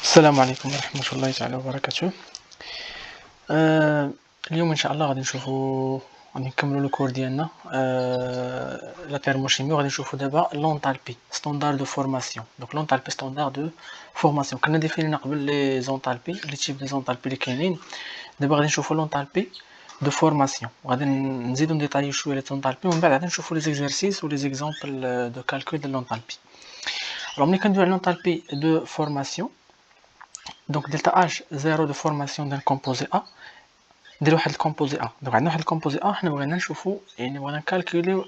السلام عليكم ورحمة الله تعالى وبركاته. آه اليوم إن شاء الله غادي نكملوا الكور ديالنا لا تيرموشيمي، وغادي نشوفوا دابا لونطالبي ستوندار دو فورماسيون. دونك لونطالبي ستوندار دو فورماسيون كنا ديفينينا قبل لي زونطالبي، لي تيب دي زونطالبي اللي كاينين. دابا غادي نشوفوا لونطالبي دو فورماسيون، وغادي نزيدو نديطايو شويه لي زونطالبي، ومن بعد غادي نشوفوا لي زيكزارسيس و لي زيكزامبل دو كالكول دو لونطالبي. Alors ملي كندويو على لونطالبي دو فورماسيون، دونك دلتا اش زيرو دو فورماسيون دان كومبوزي ا، ندير واحد الكومبوزي ا. دونك عندنا واحد الكومبوزي ا، حنا بغينا نشوفو يعني بغينا نكالكوليو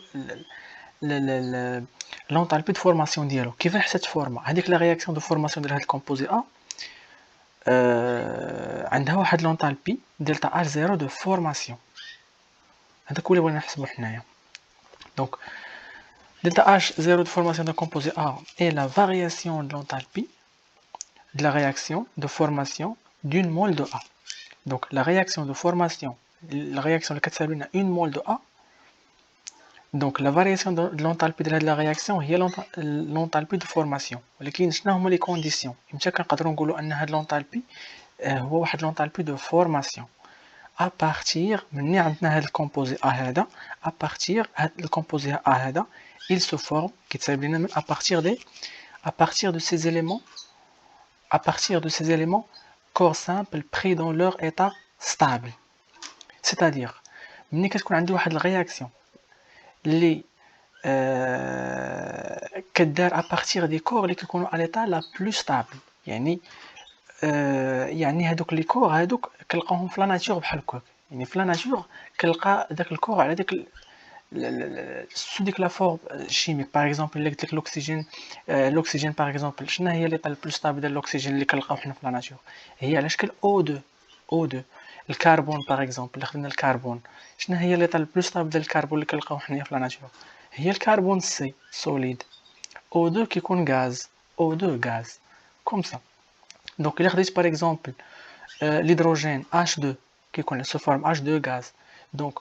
لونطالبي دو فورماسيون ديالو كيفاش حسات فورما. هذيك لا رياكسيون دو فورماسيون ديال هاد الكومبوزي ا عندها واحد لونطالبي دلتا اش زيرو دو فورماسيون. هذاك هو اللي بغينا نحسبو حنايا. دونك delta H, 0 de formation d'un composé A, est la variation de l'enthalpie de la réaction de formation d'une mole de A. Donc la réaction de formation, la réaction de 4 une mole de A. Donc la variation de l'enthalpie de la réaction هي l'enthalpie de formation. ولكن شنو هما les conditions؟ يمكن كنقدروا نقولوا ان هاد l'enthalpie هو واحد l'enthalpie de formation à partir من عندنا هاد الكومبوزي A هذا، à partir هاد الكومبوزي A هذا il se forme كيتسالب لنا à partir de ces éléments, à partir de ces éléments corps simples pris dans leur état stable. C'est-à-dire ملي كتكون عندي واحد الرياكسيون اللي كدار à partir des corps اللي كيكونوا à l'état la plus stable. يعني هادوك لي كور هادوك كنلقاوهم في لا ناتور بحال هكاك. يعني في لا ناتور كنلقى داك الكور على داك سو ديك لا فورم شيميك. باغ اكزومبل الا قلت لك الاكسجين باغ اكزومبل، شنو هي لي بلو ستابل ديال الاكسجين اللي كنلقاو حنا في لا ناتور؟ هي على شكل O2. الكربون باغ اكزومبل، الا خدينا الكربون، شنو هي لي بلو ستابل ديال الكربون اللي كنلقاو حنايا في لا ناتور؟ هي الكربون سي سوليد. O2 كيكون غاز، O2 غاز كوم سا. دونك الا خديت باغ اكزومبل l'hydrogène H2 كيكون سو فورم H2 غاز. دونك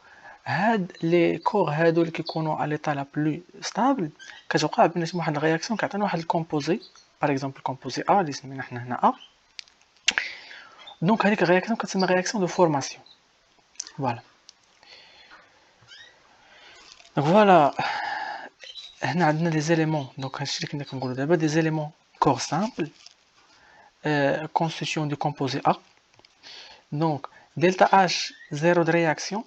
هاد لي كور هادو اللي كيكونوا على ليطا لا بلو ستابل كتوقع بيناتهم واحد الرياكسيون كيعطينا واحد الكومبوزي، باغ اكزومبل كومبوزي ا اللي سمينا حنا هنا ا. دونك هذيك الرياكسيون كتسمى رياكسيون دو فورماسيون. فوالا دونك فوالا هنا عندنا لي زيليمون. دونك هادشي اللي كنا كنقولوا دابا دي زيليمون كور سامبل constitution du composé A. Donc delta H zéro de réaction،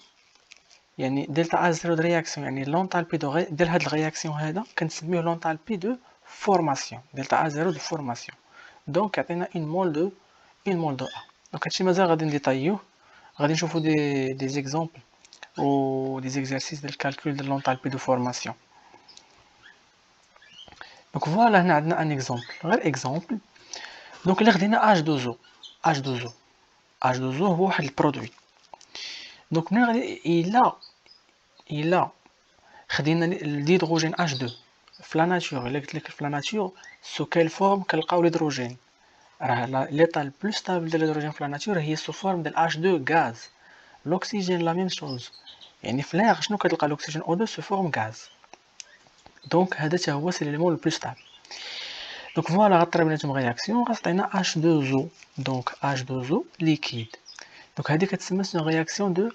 يعني delta H zéro de réaction يعني l'enthalpie ديال هاد الرياكسيون هذا كنسميوه l'enthalpie de formation. delta H zéro de formation donc كيعطينا une mole de A. donc هادشي مازال غادي نديطايوه، غادي نشوفوا des exemples ou des exercices de calcul de l'enthalpie de formation. donc voilà هنا عندنا un exemple، غير exemple. donc الا خدينا H2O هو واحد البرودوي. دونك ملي غادي الا خدينا الهيدروجين H2 في لا ناتور، الا قلت لك في لا ناتور سو كيل فورم كنلقاو الهيدروجين، راه ليطا البلو ستابل ديال الهيدروجين في لا ناتور هي سو فورم ديال H2 غاز. الاكسجين لا ميم شوز، يعني في لاغ شنو كتلقى الاكسجين O2 سو فورم غاز. دونك هذا حتى هو سي ليليمون البلو ستابل. دونك فوالا غطرا بيناتهم رياكسيون غتعطينا H2O. دونك H2O ليكيد. دونك هذه كتسمى سون رياكسيون دو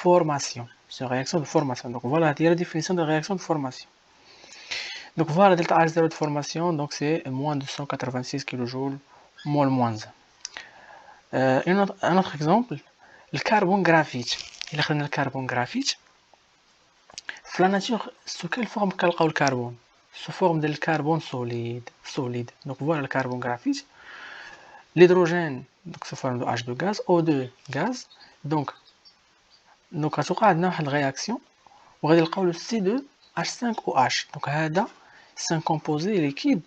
فورماسيون. C'est une réaction de formation. Donc voilà, il y a la définition de réaction de formation. Donc voilà, delta H0 de formation, donc c'est moins 286 kJ mol moins 1. Un autre exemple, le carbone graphite. Il a le carbone graphite. Dans la nature, sous quelle forme كنلقاو le carbone? Sous forme de carbone solide. Donc voilà le carbone graphite. L'hydrogène, donc sous forme de H2 gaz, O2 gaz. Donc غتوقع عندنا واحد الرياكسيون وغادي نلقاو لو C2H5OH. دونك هذا سي ان كومبوزي ليكيد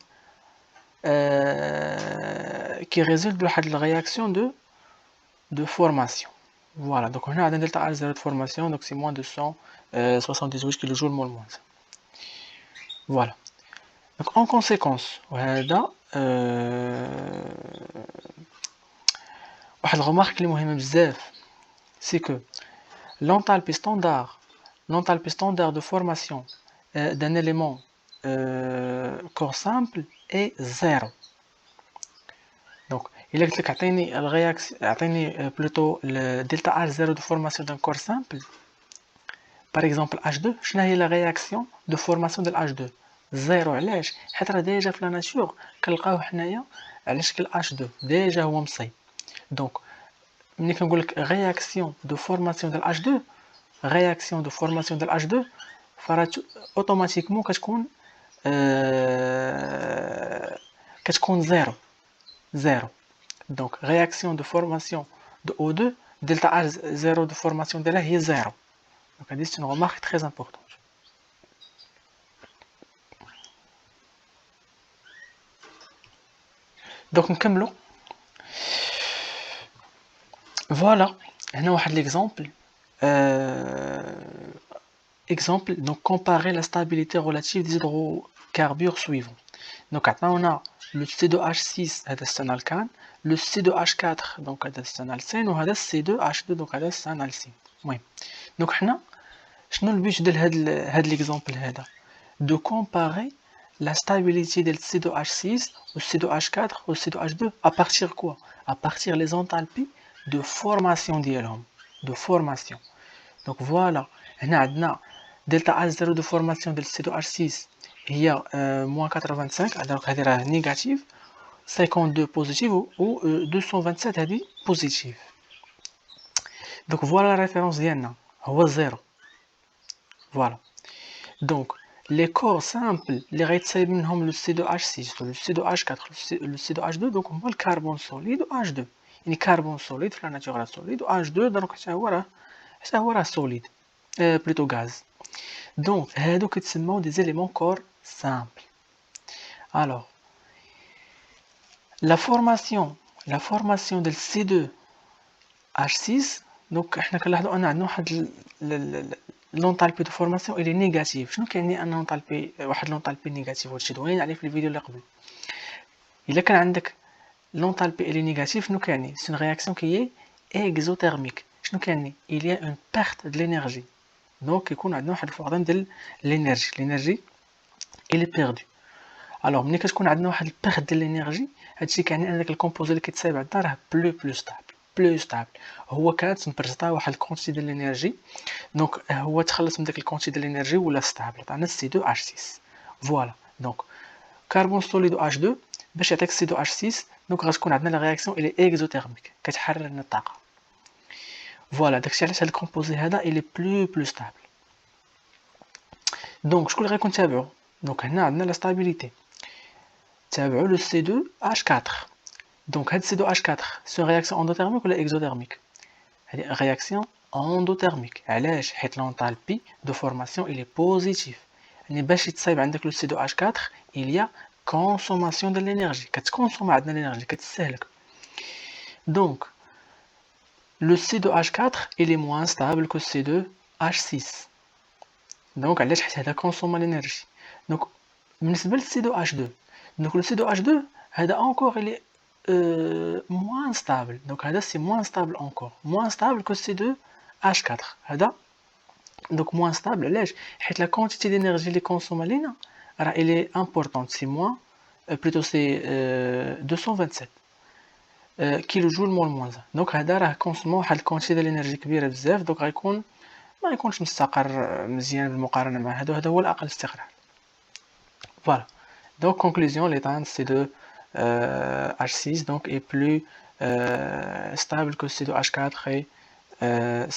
كي ريزولت بواحد الرياكسيون دو فورماسيون. فوالا دونك هنا عندنا دلتا H0 de formation, donc c'est moins de 178 kJ mol moins. Voilà. Donc en conséquence وهذا واحد الغمارك اللي مهمه بزاف، سي كو l'enthalpie standard de formation d'un élément corps simple est 0. Donc الا قلت لك اعطيني اعطيني بلوتو دلتا H0 de formation d'un corps simple. Par exemple H2 شنو هي لا رياكسيون دو فورماسيون ديال H2 زيرو. علاش؟ حيت راه ديجا في لا ناتور كنلقاوه حنايا على شكل H2 ديجا هو مصايب. دونك ملي كنقول لك رياكسيون دو فورماسيون ديال H2 رياكسيون دو فورماسيون ديال H2 فراه اوتوماتيكمون كتكون زيرو. دونك réaction de formation de O2 delta H0 de formation ديالها هي زيرو. دونك هذه c'est une remarque très importante. دونك نكملوا. فوالا هنا واحد ليكزامبل. exemple donc comparer la stabilité relative des hydrocarbures suivants. Donc عطاونا le C2H6 هذا c'est un alcane, le C2H4 donc هذا c'est un alcène وهذا C2H2 donc هذا c'est un alcine. المهم دونك حنا شنو البيت ديال هاد ليكزامبل هذا؟ de comparer la stabilité ديال C2H6 و C2H4 و C2H2 à partir quoi? À partir les enthalpies de formation ديالهم de formation. donc voilà هنا عندنا delta H0 de formation ديال C2H6 هي -85 donc هذه راه نيجاتيف 52 بوزيتيف و 227 هذه بوزيتيف. donc voilà la référence ديالنا هو زيرو. voilà donc les corps simples اللي غيتصايب منهم le C2H6 le C2H4 le C2H2 donc هما الكربون سوليد و H2 يعني كربون سوليد في لا ناتور سوليد و H2 دونك حتى هو راه سوليد بلوتو غاز. دونك هادو كيتسموا دي زيليمون كور سامبل. alors la formation ديال C2H6 دونك حنا كنلاحظوا ان عندنا واحد لونطالبي دو فورماسيون الي نيجاتيف. شنو كيعني ان لونطالبي واحد لونطالبي نيجاتيف؟ هادشي دوينا عليه في الفيديو اللي قبل. الا كان عندك لونطالبي الي نيجاتيف شنو كيعني؟ سي اون رياكسيون كي اكزوثيرميك. شنو كيعني؟ il y a une perte de l'énergie. دونك يكون عندنا واحد الفقدان ديال الانرجي il est perdu. alors ملي كتكون عندنا واحد البيرت ديال الانرجي هادشي كيعني ان داك الكومبوزي اللي كيتصايب عندنا راه بلو ستابل. هو كانت مبرزطه واحد الكونتيتي ديال الانرجي دونك هو تخلص من داك الكونتيتي ديال الانرجي ولا ستابل عطانا C2H6. فوالا دونك كربون سوليد و H2 باش يعطيك C2H6 دونك غتكون عندنا لا رياكسيون الي اكزوثيرميك كتحرر لنا الطاقه. فوالا داكشي علاش هاد الكومبوزي هذا الي بلو ستابل. دونك شكون اللي غيكون تابعو؟ دونك هنا عندنا لا ستابيليتي تابعو لو C2H4. دونك هاد C2H4 سي رياكسيون اندوثيرميك ولا اكزوثيرميك؟ هادي رياكسيون اندوثيرميك. علاش؟ حيت لونطالبي دو فورماسيون الي بوزيتيف يعني باش يتصايب عندك لو C2H4 il y a consommation de l'énergie كتكونسوم عندنا الانرجي كتستهلك. دونك le C2H4 il est moins stable que C2H6 دونك علاش؟ حيت هذا كونسوم الانرجي. دونك بالنسبه ل C2H2 دونك le C2H2 هذا encore il est moins stable. donc هذا c'est moins stable encore moins stable que C2H4 هذا donc moins stable. علاش؟ حيت la quantité d'énergie اللي كونسوم لينا راه il est importante c'est moins plutôt c'est 227 كيلو جول مول موان. دونك هذا راه كونسوم واحد الكونتيتي ديال الانرجي كبيره بزاف دونك غيكون ما يكونش مستقر مزيان بالمقارنه مع هذا هو الاقل استقرار. فوالا دونك كونكلوزيون l'éthanol C2H6 donc est plus stable que C2H4 et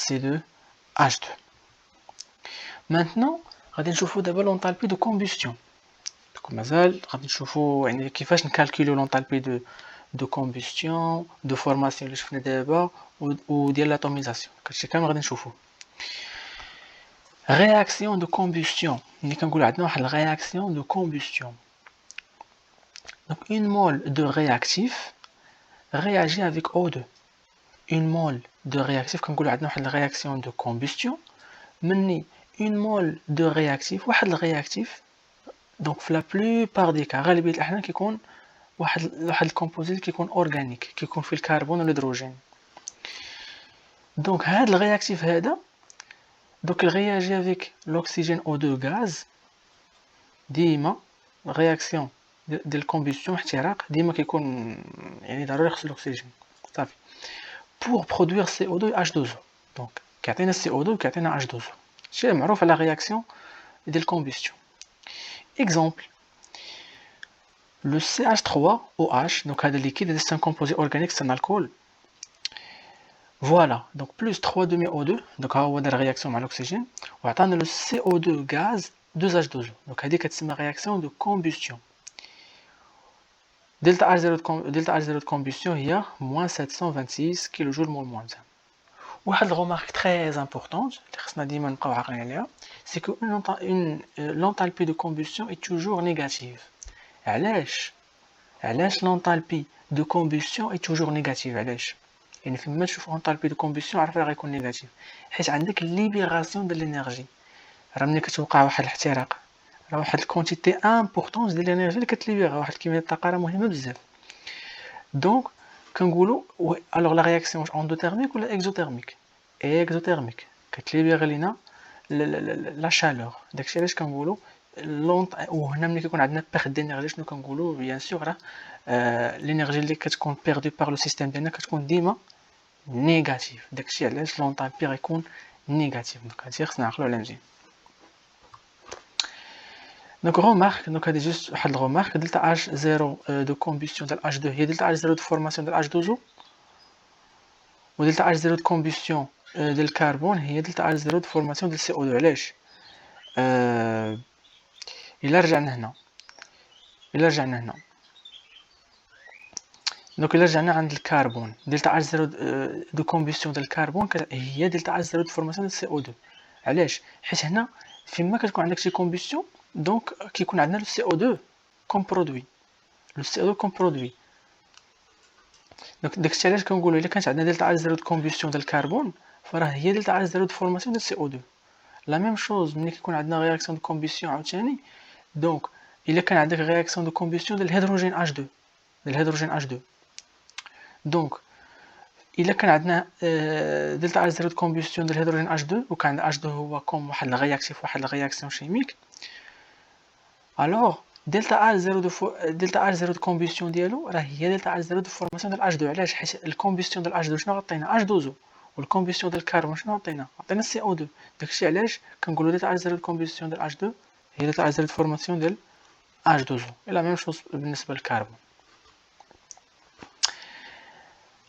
C2H2. maintenant غادي نشوفوا دابا لونطالبي دو كومبوستيون. دونك مازال غادي نشوفوا يعني كيفاش نكالكوليو لونطالبي دو كومبوستيون دو فورماسيون اللي شفنا دابا وديال لاتوميزاسيون كلشي كامل غادي نشوفوه. réaction de combustion ملي كنقولوا عندنا واحد الرياكسيون دو كومبوستيون donc une mole de réactif réagit avec O2. une mole de réactif كنقولوا عندنا واحد الرياكسيون دو كومبوستيون مني une mole de réactif واحد الرياكتيف دونك في لا بلوبار دي كا غالبيه الاحيان كيكون واحد الكومبوزيت كيكون اورغانيك كيكون فيه الكربون والهيدروجين. دونك هاد الرياكتيف هذا donc il réagit avec l'oxygène O2 gaz. ديما réaction ديال الكومبوستيون احتراق ديما كيكون يعني ضروري خصو الاكسجين صافي pour produire CO2 et H2O. Donc كيعطينا CO2 وكيعطينا H2O. شيء معروف على رياكسيون ديال الكومبوستيون. Exemple le CH3OH, donc هذا liquide c'est un composé organique, c'est un alcool. Voilà, donc plus 3 demi-O2, donc ها هو دار réaction مع l'oxygène وعطانا le CO2 gaz 2H2O. Donc هذه كتسمى réaction de combustion. Delta H0 de combustion هي moins 726 kJ mol moins 1. واحد الغومارك très importante اللي خصنا ديما نبقاو عاقلين عليها c'est que l'enthalpie de combustion est toujours négative. علاش l'enthalpie de combustion est toujours négative علاش يعني فيما تشوف enthalpie de combustion عرف راه غيكون نيجاتيف حيت عندك libération de l'énergie. راه ملي كتوقع واحد الاحتراق راه واحد الكونتيتي امبورطونس ديال الانرجي اللي كتليبيرا واحد الكميه الطاقه راه مهمه بزاف. دونك كنقولوا الوغ لا رياكسيون اندوتيرميك ولا اكزوتيرميك اكزوتيرميك كتليبيرا لينا لا شالور. داكشي علاش كنقولوا وهنا ملي كيكون عندنا بيرد دينيرجي شنو كنقولوا بيان سور راه لينيرجي اللي كتكون بيردو بار لو سيستيم ديالنا كتكون ديما نيجاتيف. داكشي علاش لونطالبي غيكون نيجاتيف. دونك هادشي خصنا نعقلوا عليه مزيان. Donc remarque, donc هذه juste واحد remarque delta H0 de combustion ديال H2 هي delta H0 de formation ديال H2O و delta H0 de combustion ديال الكربون هي delta H0 de formation ديال CO2. علاش الا رجعنا هنا دونك الا رجعنا عند الكربون delta H0 de combustion ديال الكربون هي delta H0 de formation ديال CO2. علاش حيت هنا فيما كتكون عندك شي combustion donc كيكون عندنا le CO2 comme produit donc داكشي علاش كنقولوا الا كانت عندنا دلتا H0 de combustion ديال الكربون فراه هي دلتا H0 de formation ديال CO2. لا ميم شوز ملي كيكون عندنا رياكسيون دو كومبوستيون عاوتاني دونك الا كان عندك رياكسيون دو كومبوستيون ديال الهيدروجين H2 دونك الا كان عندنا دلتا H0 de combustion ديال الهيدروجين H2 وكان H2 هو كوم واحد الرياكتيف واحد الرياكسيون شيميك alors delta H0 de combustion ديالو راه هي دلتا H0 de formation ديال H2. علاش حيت الكومبوستيون ديال H2 شنو غطينا H2O والكومبوستيون ديال الكربون شنو عطينا CO2. داكشي علاش كنقولوا دلتا H0 de combustion ديال H2 هي دلتا H0 de formation ديال H2O. لا ميم شوز بالنسبه للكربون.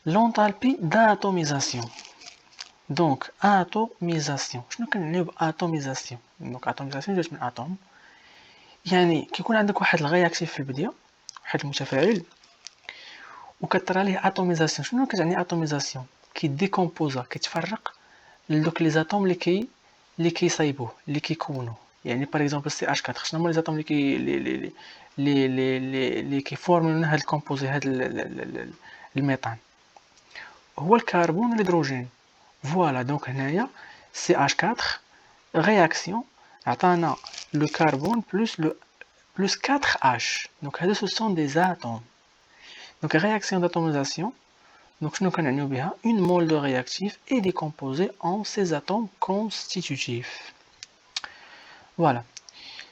l'enthalpie d'atomisation. donc atomisation شنو كنعنيو باتوميزاسيون؟ دونك اتوميزاسيون جات من اتوم يعني كيكون عندك واحد الرياكتيف في البدايه واحد المتفاعل وكطرى ليه اتوميزاسيون. شنو كتعني اتوميزاسيون؟ كيديكومبوزا كيتفرق لدوك لي زاتوم اللي كيصايبوه اللي كيكونوا يعني باغ اكزومبل سي اش 4 شنو هما لي زاتوم اللي كيفورموا لنا هاد الكومبوزي هاد الميثان هو الكربون والهيدروجين. فوالا دونك هنايا سي اش 4 réaction عطانا le carbone plus 4H. donc هادو ce sont des atomes. donc réaction d'atomisation donc شنو كنعنيو بها une mole de réactif est décomposée en ces atomes constitutifs. voilà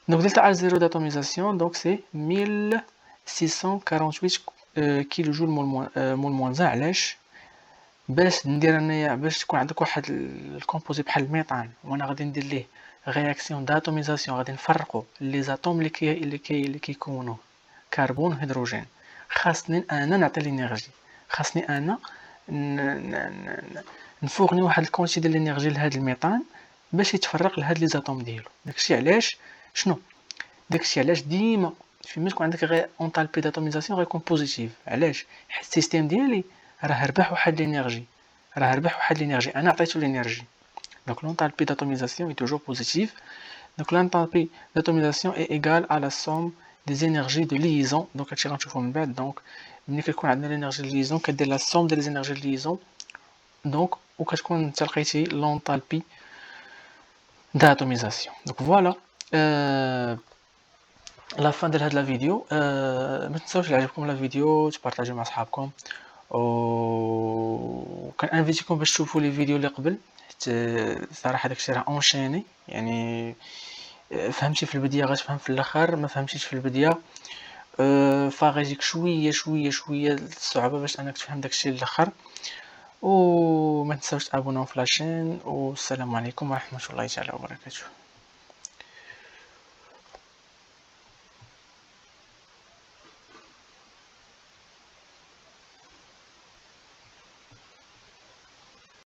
donc delta H0 d'atomisation donc c'est 1648 kJ mol moins 1. علاش باش ندير انايا باش تكون عندك واحد الكومبوزي بحال الميثان وانا غادي ندير ليه رياكسيون داتوميزاسيون غادي نفرقوا لي زاتوم اللي كيكونوا كربون وهيدروجين خاصني انا نعطي الانرجي خاصني انا نفورني واحد الكونتي ديال الانرجي لهذا الميثان باش يتفرق لهاد لي زاتوم ديالو. داكشي علاش داكشي علاش ديما فيما تكون عندك غير اونتالبي داتوميزاسيون غيكون بوزيتيف. علاش حيت السيستيم ديالي راه ربح واحد الانرجي انا عطيتو الانرجي. donc l'enthalpie d'atomisation est toujours positive. donc l'enthalpie d'atomisation est égale à la somme des énergies de liaison. donc هادشي غنشوفو من بعد. donc ملي كيكون عندنا الانرجي de liaison كدير لا somme ديال les énergies de liaison donc وكتكون انت لقيتي l'enthalpie d'atomisation. donc voilà la fin de هاد لا فيديو. ما تنساوش اللي عجبكم لا فيديو تبارطاجيو مع صحابكم وكان انفيتيكم باش تشوفوا لي فيديو اللي قبل حيت صراحه داكشي راه اونشيني يعني فهمتي في البدايه غتفهم في الاخر ما فهمتيش في البدايه فغيجيك شوية الصعوبة باش أنك تفهم داكشي للآخر، وما تنساوش تابوناو في لاشين، والسلام عليكم ورحمة الله تعالى وبركاته.